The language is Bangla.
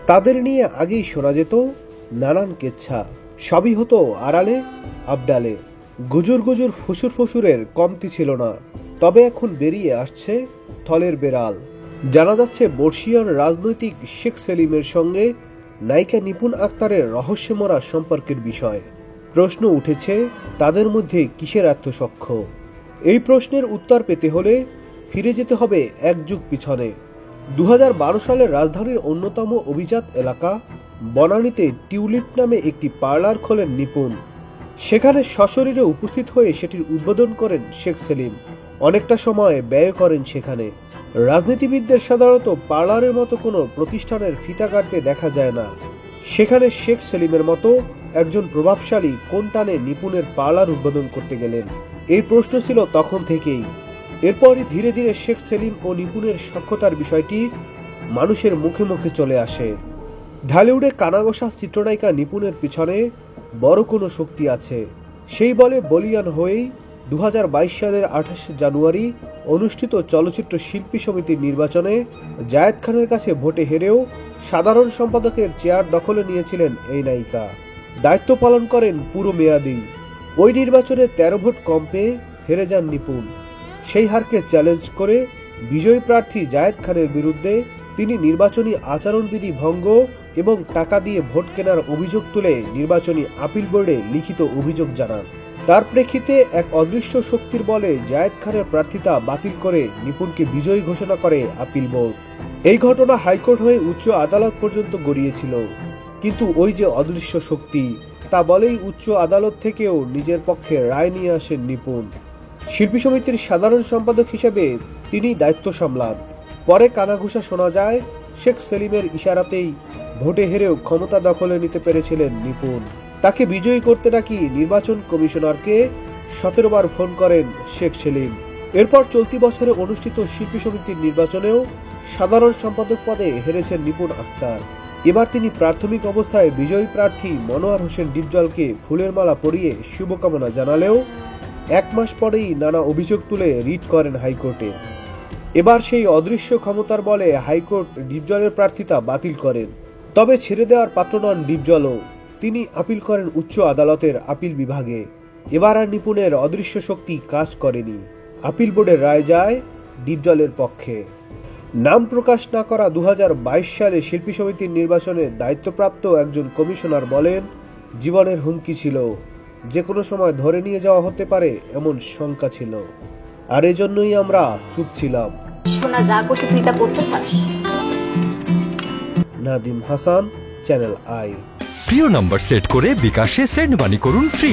তাদের নিয়ে আগেই শোনা যেত নানান কেচ্ছা, সবই হতো আড়ালে আবডালে। গুজুর গুজুর ফুসুর ফুসুরের কমতি ছিল না। তবে এখন বেরিয়ে আসছে থলের বেড়াল। জানা যাচ্ছে বর্ষিয়ান রাজনৈতিক শেখ সেলিমের সঙ্গে নায়িকা নিপুণ আক্তারের রহস্যমরা সম্পর্কের বিষয়। প্রশ্ন উঠেছে, তাদের মধ্যে কিসের আত্মসখ্য? এই প্রশ্নের উত্তর পেতে হলে ফিরে যেতে হবে এক যুগ পিছনে। 2012 সালের রাজধানীর অন্যতম অভিজাত এলাকা বনানীতে টিউলিপ নামে একটি পার্লার খোলেন নিপুণ। সেখানে সশরীরে উপস্থিত হয়ে সেটির উদ্বোধন করেন শেখ সেলিম। অনেকটা সময় ব্যয় করেন সেখানে। রাজনীতিবিদদের সাধারণত পার্লারের মতো কোনো প্রতিষ্ঠানের ফিতা কাটতে দেখা যায় না। সেখানে শেখ সেলিমের মতো একজন প্রভাবশালী কোন টানে নিপুণের পার্লার উদ্বোধন করতে গেলেন? এই প্রশ্ন ছিল তখন থেকেই। এরপরই ধীরে ধীরে শেখ সেলিম ও নিপুণের সখ্যতার বিষয়টি মানুষের মুখে মুখে চলে আসে। ঢালিউডে কানাঘষা চিত্রনায়িকা নিপুণের পিছনে বড় কোনো শক্তি আছে, সেই বলে বলিয়ান হয়েই 2022 সালের 28 জানুয়ারি অনুষ্ঠিত চলচ্চিত্র শিল্পী সমিতির নির্বাচনে জায়েদ খানের কাছে ভোটে হেরেও সাধারণ সম্পাদকের চেয়ার দখলে নিয়েছিলেন এই নায়িকা। দায়িত্ব পালন করেন পুরো মেয়াদি। ওই নির্বাচনে 13 ভোট কম পেয়ে হেরে যান নিপুণ। সেই হারকে চ্যালেঞ্জ করে বিজয়ী প্রার্থী জায়েদ খানের বিরুদ্ধে তিনি নির্বাচনী আচরণবিধি ভঙ্গ এবং টাকা দিয়ে ভোট কেনার অভিযোগ তুলে নির্বাচনী আপিল বোর্ডে লিখিত অভিযোগ জানান। তার প্রেক্ষিতে এক অদৃশ্য শক্তির বলে জায়েদ খানের প্রার্থিতা বাতিল করে নিপুণকে বিজয়ী ঘোষণা করে আপিল বোর্ড। এই ঘটনা হাইকোর্ট হয়ে উচ্চ আদালত পর্যন্ত গড়িয়েছিল। কিন্তু ওই যে অদৃশ্য শক্তি, তা বলেই উচ্চ আদালত থেকেও নিজের পক্ষে রায় নিয়ে আসেন নিপুণ। শিল্পী সমিতির সাধারণ সম্পাদক হিসেবে তিনি দায়িত্ব সামলান। পরে কানাঘুষা শোনা যায়, শেখ সেলিমের ইশারাতেই ভোটে হেরেও ক্ষমতা দখলে নিতে পেরেছিলেন নিপুণ। তাকে বিজয়ী করতে নাকি নির্বাচন কমিশনারকে 17 বার ফোন করেন শেখ সেলিম। এরপর চলতি বছরে অনুষ্ঠিত শিল্পী সমিতির নির্বাচনেও সাধারণ সম্পাদক পদে হেরেছেন নিপুণ আক্তার। এবার তিনি প্রাথমিক অবস্থায় বিজয়ী প্রার্থী মনোয়ার হোসেন ডিপজলকে ফুলের মালা পরিয়ে শুভকামনা জানালেও 1 মাস পরেই নানা অভিযোগ তুলে রিট করেন হাইকোর্টে। এবার সেই অদৃশ্য ক্ষমতার বলে হাইকোর্ট ডিপজলের প্রার্থিতা বাতিল করেন। তবে ছেড়ে দেওয়ার পাত্র নন ডিপজলও। তিনি আপিল করেন উচ্চ আদালতের আপিল বিভাগে। এবার আর নিপুণের অদৃশ্য শক্তি কাজ করেনি। আপিল বোর্ডের রায় যায় ডিপজলের পক্ষে। নাম প্রকাশ না করা 2022 সালে শিল্পী সমিতির নির্বাচনে দায়িত্বপ্রাপ্ত একজন কমিশনার বলেন, জীবনের হুমকি ছিল, যে কোনো সময় ধরে নিয়ে যাওয়া হতে পারে এমন শঙ্কা ছিল, আর এজন্যই আমরা চুপ ছিলাম। শোনা যা করতে তুই তা করতে চাস। Nadim Hasan, Channel i. প্রিয় নাম্বার সেট করে বিকাশে সেন্ড মানি করুন ফ্রি।